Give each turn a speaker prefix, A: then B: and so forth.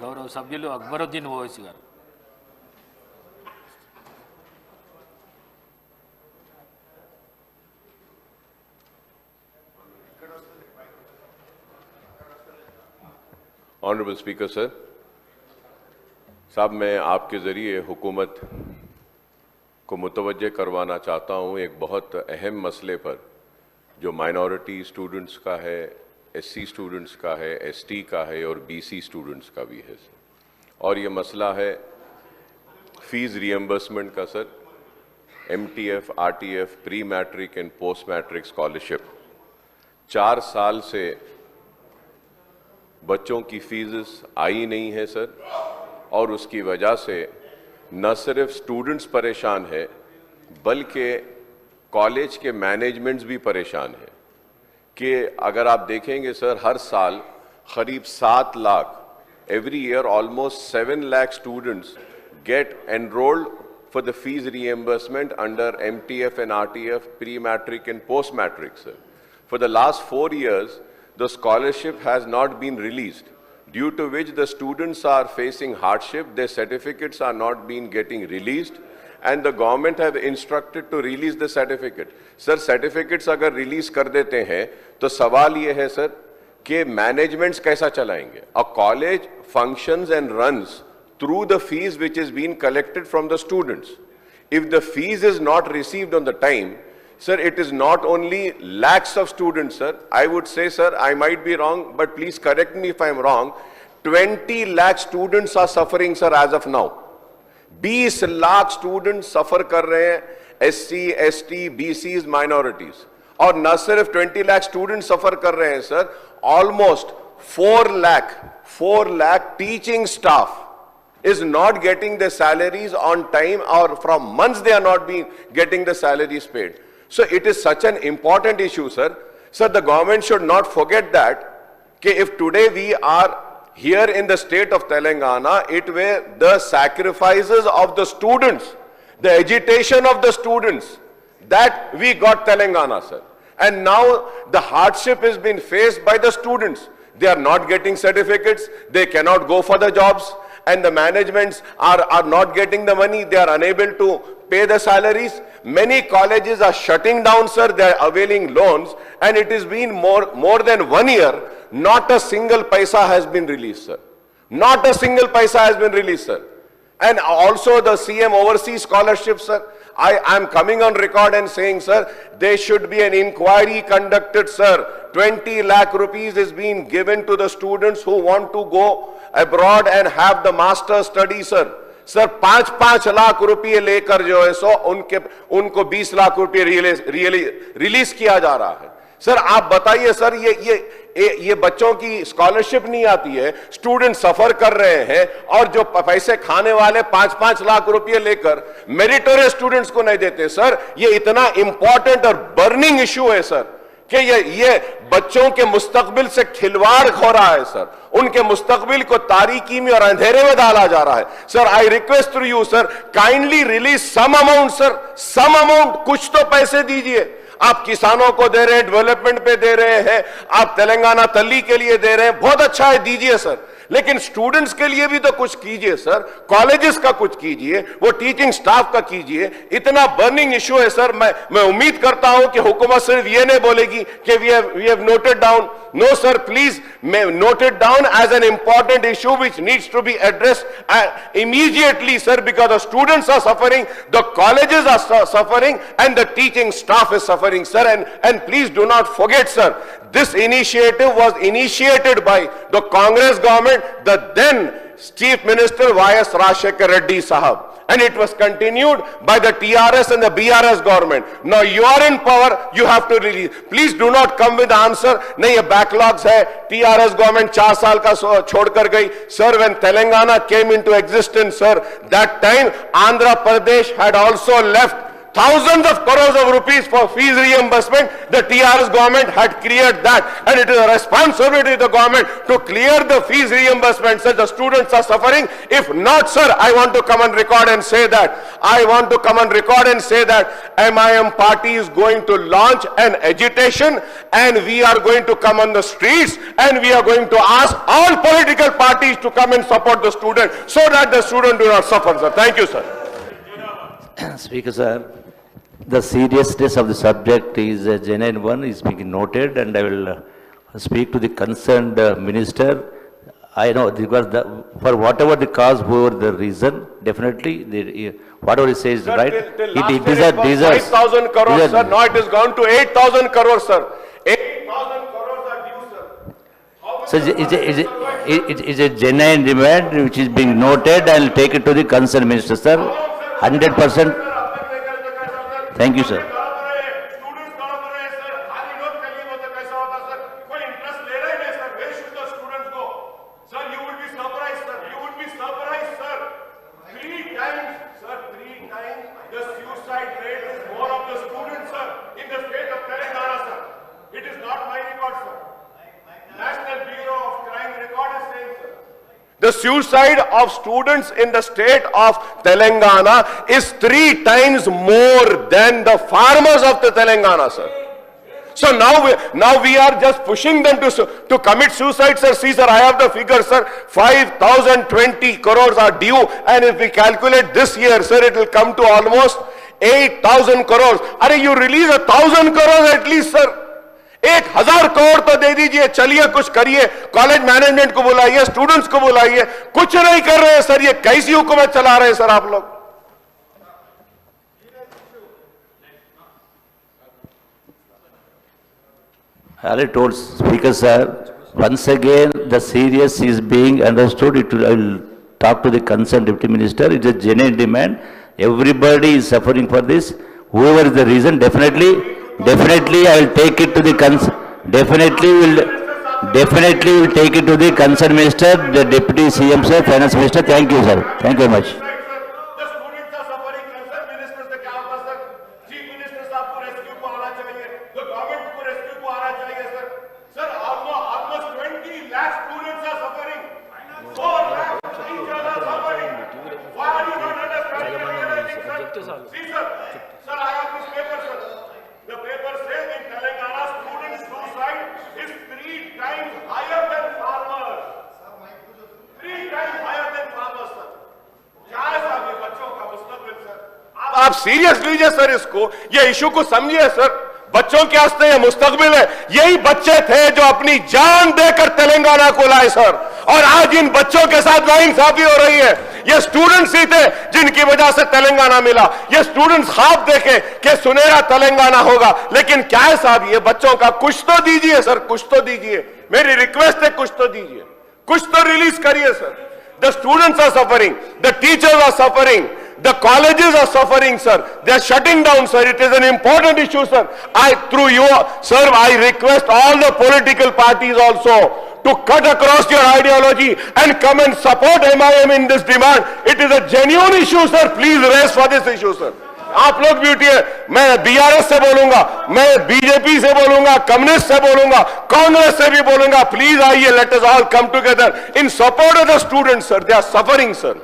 A: గౌరవ సభ్యులు అక్బరుద్దీన్ ఓవైసీ గారు.
B: ऑनरेबल स्पीकर सर साहब, मैं आपके ज़रिए हुकूमत को मुतवज्जे करवाना चाहता हूँ एक बहुत अहम मसले पर जो माइनॉरिटी स्टूडेंट्स का है, एससी स्टूडेंट्स का है, एसटी का है और बीसी स्टूडेंट्स का भी है सर. और ये मसला है फीस रिएम्बर्समेंट का sir. MTF, RTF, pre matric and post matric scholarship 4 साल से बच्चों की फीस आई नहीं है सर, और उसकी वजह से न सिर्फ स्टूडेंट्स परेशान है बल्कि कॉलेज के मैनेजमेंट्स भी परेशान है कि अगर आप देखेंगे सर, हर साल करीब 7 lakh, every year almost 7 lakh students get enrolled for the fees reimbursement under MTF and RTF, pre matric and post matric sir. For the last 4 years, the scholarship has not been released, due to which the students are facing hardship. Their certificates are not being getting released, and the government have instructed to release the certificate. Sir, certificates अगर release कर देते हैं तो सवाल ये है sir कि managements कैसा चलाएंगे? A college functions and runs through the fees which is being collected from the students. If the fees is not received on the time, sir, it is not only lakhs of students, sir. I would say, sir, I might be wrong, but please correct me if I am wrong. 20 lakh students are suffering, sir, as of now. 20 lakh students suffer कर रहे हैं, SC, ST, BCs, minorities. और न सिर्फ 20 lakh students suffer कर रहे हैं, sir. Almost 4 lakh teaching staff is not getting their salaries on time, or from months they are not being getting the salaries paid. So it is such an important issue, sir. Sir, the government should not forget that, if today we are here in the state of Telangana, it were the sacrifices of the students, the agitation of the students, that we got Telangana, sir. And now the hardship has been faced by the students. They are not getting certificates, they cannot go for the jobs, and the managements are not getting the money, they are unable to pay the salaries. Many colleges are shutting down, sir, they are availing loans, and it has been more than 1 year, not a single paisa has been released, sir. Not a single paisa has been released, sir. And also the CM Overseas Scholarship, sir, I am coming on record and saying, sir, there should be an inquiry conducted, sir. 20 lakh rupees is being given to the students who want to go abroad and have the master study, sir. Sir 5-5 lakh रुपए लेकर जो है सो उनको 20 लाख रुपए release किया जा रहा है. सर आप बताइए सर, ये बच्चों की स्कॉलरशिप नहीं आती है, स्टूडेंट सफर कर रहे हैं, और जो पैसे खाने वाले 5-5 लाख रुपए लेकर मेरिटोरियस स्टूडेंट्स को नहीं देते. सर ये इतना इंपॉर्टेंट और बर्निंग इश्यू है सर कि ये बच्चों के मुस्तकबिल से खिलवाड़ हो रहा है सर. उनके मुस्तकबिल को तारीकी में और अंधेरे में डाला जा रहा है. Sir I request to you sir, kindly release some amount sir, some amount, कुछ तो पैसे दीजिए. आप किसानों को दे रहे हैं, डेवलपमेंट पे दे रहे हैं, आप तेलंगाना तल्ली के लिए दे रहे हैं, बहुत अच्छा है, दीजिए सर. लेकिन स्टूडेंट्स के लिए भी तो कुछ कीजिए सर, कॉलेजेस का कुछ कीजिए, वो टीचिंग स्टाफ का कीजिए. इतना बर्निंग इशू है सर. मैं उम्मीद करता हूं कि हुकूमत सिर्फ ये नहीं बोलेगी कि we have noted down. No sir, please note it down as an important issue which needs to be addressed immediately, sir, because the students are suffering, the colleges are suffering, and the teaching staff is suffering, sir. And please do not forget, sir, this initiative was initiated by the Congress government, the then Chief Minister Y.S. Rajshekar Reddy Sahab, and it was continued by the TRS and the BRS government. Now you are in power, you have to release. Please do not come with the answer, nahi ye backlogs hai, TRS government 4 saal ka chhod kar gayi. Sir, when Telangana came into existence, sir, that time Andhra Pradesh had also left
C: thousands of crores of rupees for fees reimbursement. The TRS government had cleared that, and it is a responsibility of the government to clear the fees reimbursement, sir. The students are suffering. If not, sir, I want to come and record and say that. I want to come and record and say that MIM party is going to launch an agitation, and we are going to come on the streets, and we are going to ask all political parties to come and support the student so that the student do not suffer, sir. Thank you, sir.
D: Speaker, sir, the seriousness of the subject is a genuine one, is being noted, and I will speak to the concerned minister. I know, because for whatever the cause, whoever the reason, definitely, whatever he says is
C: Sir,
D: right.
C: till last year it was 5,000 crores, sir. Now it has gone to 8,000 crores, sir. 8,000 crores are due, sir. How
D: So it's a genuine demand which is being noted. I will take it to the concerned minister, sir. 100%. Thank you, sir.
C: Students तड़प रहे हैं sir, खाली note करिए वो तो कैसा होता sir, कोई इंटरेस्ट ले रहा ही नहीं सर, वे शुड द स्टूडेंट्स को, sir you would be surprise sir, you would be surprise sir, 3 times sir, 3 times the suicide rate is more of the students sir in the state of Telangana sir. It is not my record sir, National Bureau of Crime record is saying sir. The suicide of students in the state of Telangana is 3 times more than the farmers of the Telangana, sir. So now we are just pushing them to commit suicide, sir. See, sir, I have the figure, sir. 5,020 crores are due, and if we calculate this year, sir, it will come to almost 8,000 crores. Are you release 1,000 crores at least, sir? 1,000 crore तो दे दीजिए, चलिए कुछ करिए, college management को बुलाइए, students को बुलाइए, कुछ नहीं कर रहे हैं सर, ये कैसी हुकूमत चला रहे हैं सर आप लोग?
D: I already told Speaker, sir, once again, the serious is being understood. I will talk to the concerned Deputy Minister. It is a genuine demand. Everybody is suffering for this. Whoever is the reason, definitely I will take it to the definitely will take it to the concerned minister, the Deputy CM, sir, Finance Minister. Thank you, sir. Thank you very much.
C: The students are suffering, concerned ministers से क्या होगा sir? Chief Minister साहब को rescue को आना चाहिए, the government को rescue को आना चाहिए sir. Sir, almost 20 lakh students are suffering. 4 lakh teachers are suffering. Why are you not understanding, sir? See, sir, I have this paper, sir. The paper says in Telangana, student suicide is 3 times higher than farmers. 3 times higher than farmers, sir. क्या है साहब ये बच्चों का मुस्तकबिल sir? आप serious लीजिए sir इसको, ये इशू को समझिए सर. बच्चों के वास्ते ये मुस्तकबिल है. यही बच्चे थे जो अपनी जान देकर तेलंगाना को लाए सर, और आज इन बच्चों के साथ नाइंसाफी हो रही है. ये स्टूडेंट्स ही थे जिनकी वजह से तेलंगाना मिला. ये स्टूडेंट्स ख्वाब देखे कि सुनहरा तेलंगाना होगा, लेकिन क्या है साहब, ये बच्चों का कुछ तो दीजिए सर, कुछ तो दीजिए. मेरी रिक्वेस्ट है, कुछ तो दीजिए, कुछ तो रिलीज करिए sir. The students are suffering, the teachers are suffering, the colleges are suffering, sir. They are shutting down, sir. It is an important issue, sir. Through you, sir, I request all the political parties also to cut across your ideology and come and support MIM in this demand. It is a genuine issue, sir. Please raise for this issue, sir. आप लोग भी उठिए. मैं BRS से बोलूंगा, मैं BJP से बोलूंगा, कम्युनिस्ट से बोलूंगा, कांग्रेस से भी बोलूंगा. प्लीज आइए, let us all come together in support of the students, sir. They are suffering, sir.